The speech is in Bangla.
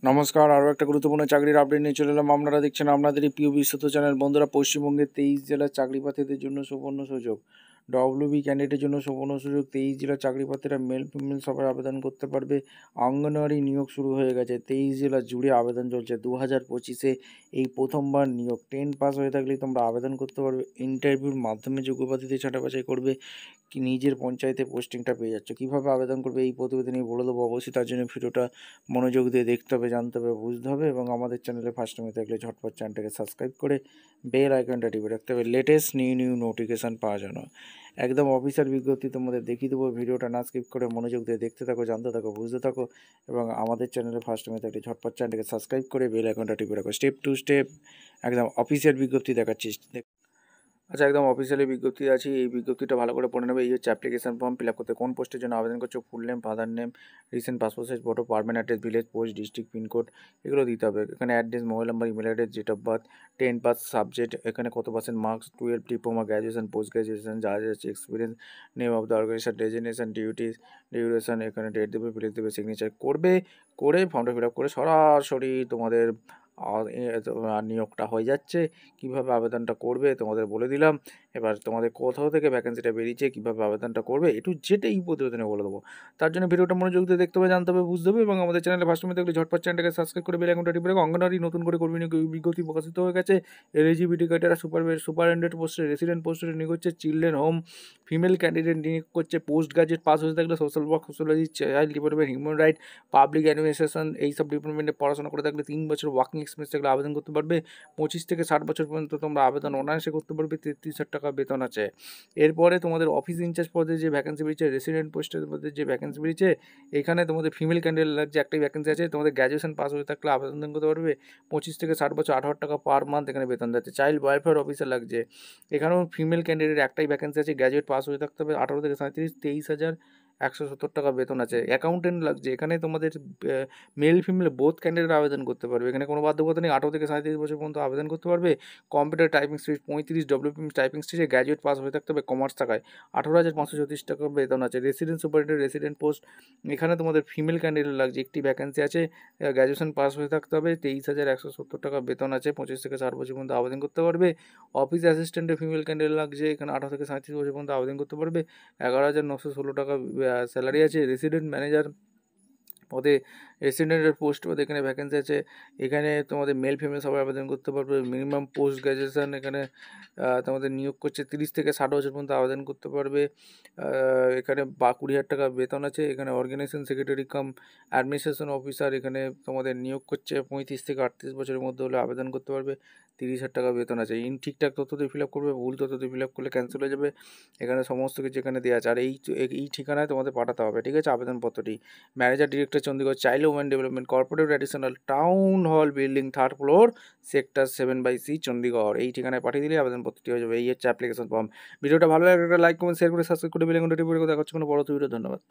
নমস্কার, আরও একটা গুরুত্বপূর্ণ চাকরির আপডেট নিয়ে চলে এলাম। আপনারা দেখছেন আপনাদেরই প্রিয় বিশ্বস্ত চ্যানেল। বন্ধুরা, পশ্চিমবঙ্গের 23 জেলার চাকরি প্রার্থীদের জন্য সুবর্ণ সুযোগ। ডব্লিউবি ক্যান্ডিডেটের জন্য সুবর্ণ সুযোগ। 23 জেলার চাকরি প্রার্থীরা মেল ফিমেল সবাই আবেদন করতে পারবে। অঙ্গনওয়াড়ি নিয়োগ শুরু হয়ে গেছে। 23 জেলা জুড়ে আবেদন চলছে। 2025-এ এই প্রথমবার নিয়োগ। 10 পাস হয়ে থাকলেই তোমরা আবেদন করতে পারবে। ইন্টারভিউর মাধ্যমে যোগ্য প্রার্থীদের ছাঁটাই বাছাই করবে। কি নিজের পঞ্চায়েতে পোস্টিংটা পেয়ে যাচ্ছ। কীভাবে আবেদন করবে এই প্রতিবেদনে বলে দেবো। অবশ্যই তার জন্য ভিডিওটা মনোযোগ দিয়ে দেখতে হবে, জানতে হবে, বুঝতে হবে। এবং আমাদের চ্যানেলে ফার্স্ট টাইমে থাকলে ঝটপট চ্যানেলটাকে সাবস্ক্রাইব করে বেল আইকনটা টিপে রাখতে হবে, লেটেস্ট নিউ নোটিফিকেশান পাওয়ার জন্য। একদম অফিসিয়াল বিজ্ঞপ্তি তোমাদের দেখিয়ে দেবো। ভিডিওটা না স্কিপ করে মনোযোগ দিয়ে দেখতে থাকো, জানতে থাকো, বুঝতে থাকো। এবং আমাদের চ্যানেলে ফার্স্ট টাইমে থাকলে ঝটপট চ্যানেলটাকে সাবস্ক্রাইব করে বেল আইকনটা টিপে রাখো। স্টেপ টু স্টেপ একদম অফিসিয়াল বিজ্ঞপ্তি দেখাচ্ছি। আচ্ছা, একদম অফিসিয়ালি বিজ্ঞপ্তি আছে। এই বিজ্ঞপ্তিটা ভালো করে পড়ে নেবে। এই হচ্ছে অ্যাপ্লিকেশন ফর্ম ফিল আপ করতে কোন পোস্টের জন্য আবেদন করছো, full name, father name, recent passport size photo, permanent address, village, post, district, pincode, এগুলো দিতে হবে। এখানে address, mobile number, email address, date of birth, 10 pass, subject, এখানে কত percent marks, 12, diploma, graduation, post graduation, যা যা আছে experience, name of the organisation, designation, duration, এখানে ডেট দেবে, ফিলিপ দেবে, সিগনেচার করবে। করে ফর্মটা ফিল আপ করে সরাসরি তোমাদের নিয়োগটা হয়ে যাচ্ছে। কীভাবে আবেদনটা করবে তোমাদের বলে দিলাম। এবার তোমাদের কোথাও থেকে ভ্যাকেন্সিটা বেরিয়েছে, কীভাবে আবেদনটা করবে যেটা এই প্রতিবেদনে বলে দেবো। তার জন্য ভিডিওটা মনোযোগ দিয়ে দেখতে হবে, জানতে হবে, বুঝতে হবে। এবং আমাদের চ্যানেলে ফার্স্ট টাইমে থাকলে ঝটপট চ্যানেলটাকে সাবস্ক্রাইব করে বেল আইকনটা টিপে রাখো। অঙ্গনওয়াড়ি নতুন করে কর্মী নিয়োগ বিজ্ঞপ্তি প্রকাশিত হয়ে গেছে। এলিজিবিলিটি ক্রাইটেরিয়া সুপারএন্ডেড পোস্টে, রেসিডেন্ট পোস্টে নিয়োগ হচ্ছে। চিলড্রেন হোম ফিমেল ক্যান্ডিডেট নিয়োগ করছে। পোস্ট গ্রাজুয়েট পাস হয়ে থাকলে social work, sociology, child department, human right, public administration, এইসব ডিপার্টমেন্টে পড়াশোনা করে থাকলে 3 বছর ওয়ার্কিং এক্সপিরিয়েন্স থাকলে আবেদন করতে পারবে। 25 থেকে 60 বছর পর্যন্ত তোমরা আবেদন অনায়াসে করতে পারবে। 33,000 টাকা বেতন আছে। এরপরে তোমাদের অফিস ইনচার্জ পদে যে ভ্যাকেন্সি বেরিয়েছে, রেসিডেন্ট পোস্টের মধ্যে যে ভ্যাকেন্সি বেরিয়েছে, এখানে তোমাদের ফিমেল ক্যান্ডিডেট লাগছে, একটাই ভ্যাকেন্সি আছে। তোমাদের গ্র্যাজুয়েশন পাস হয়ে থাকলে আবেদন করতে পারবে। 25 থেকে 60 বছর, 18 টাকা পার মান্থ এখানে বেতন যাচ্ছে। চাইল্ড ওয়েলফেয়ার অফিসার লাগছে, এখানেও ফিমেল ক্যান্ডিডেট একটাই ভ্যাকেন্সি আছে। গ্র্যাজুয়েট পাস হয়ে থাকতে হবে। 18 থেকে 37, 23,170 টাকা বেতন আছে। অ্যাকাউন্টেন্ট লাগছে, এখানে তোমাদের মেল ফিমেল বোথ ক্যান্ডিডেট আবেদন করতে পারবে। এখানে কোনো বাধ্যবাধকতা নেই। 18 থেকে 37 বছর পর্যন্ত আবেদন করতে পারবে। কম্পিউটার টাইপিং স্পিড 35, ডব্লিউপিএম টাইপিং স্পিডে গ্র্যাজুয়েট পাস হয়ে থাকতে হবে। কমার্স থাকায় 18,534 টাকা বেতন আছে। রেসিডেন্ট সুপারিনটেন্ডেন্ট রেসিডেন্ট পোস্ট, এখানে তোমাদের ফিমেল ক্যান্ডিডেট লাগছে, একটি ভ্যাকেন্সি আছে। গ্র্যাজুয়েশন পাস হয়ে থাকতে হবে। 23,170 টাকা বেতন আছে। 25 থেকে 60 বছর পর্যন্ত আবেদন করতে পারবে। অফিস অ্যাসিস্ট্যান্টে ফিমেল ক্যান্ডিডেট লাগছে, এখানে 18 থেকে 37 বছর পর্যন্ত আবেদন করতে পারবে। 11,916 টাকা স্যালারি আছে। রেসিডেন্ট ম্যানেজার পদে, রেসিডেন্টের পোস্ট পদে এখানে ভ্যাকেন্সি আছে। এখানে তোমাদের মেল ফিমেল সবাই আবেদন করতে পারবে। মিনিমাম পোস্ট গ্র্যাজুয়েশন এখানে তোমাদের নিয়োগ করছে। 30 থেকে 60 বছর পর্যন্ত আবেদন করতে পারবে। এখানে 20,000 টাকা বেতন আছে। এখানে অর্গানাইজেশন সেক্রেটারি কাম অ্যাডমিনিস্ট্রেশন অফিসার এখানে তোমাদের নিয়োগ করছে। 35 থেকে 38 বছরের মধ্যে হলে আবেদন করতে পারবে। 30,000 টাকা বেতন আছে। ঠিকঠাক তথ্য দিয়ে ফিল আপ করবে, ভুল তথ্য দিয়ে ফিল আপ করলে ক্যান্সেল হয়ে যাবে। এখানে সমস্ত কিছু এখানে দেওয়া আছে। আর এই ঠিকানায় তোমাদের পাঠাতে হবে, ঠিক আছে, আবেদনপত্রটি। Manager director Chandigarh, child women development, corporate additional town hall building, 3rd floor, sector 7/C, Chandigarh. এই ঠিকানায় পাঠিয়ে দিলে আবেদনপত্রটি হয়ে যাবে। এই হচ্ছে অ্যাপ্লিকেশন ফর্ম। ভিডিওটা ভালো লাগলে একটা লাইক, কমেন্ট, শেয়ার করে সাবস্ক্রাইব করে বেল আইকনটা টিপে রেখে দেখা হচ্ছে কোনো পরবর্তী ভিডিও। ধন্যবাদ।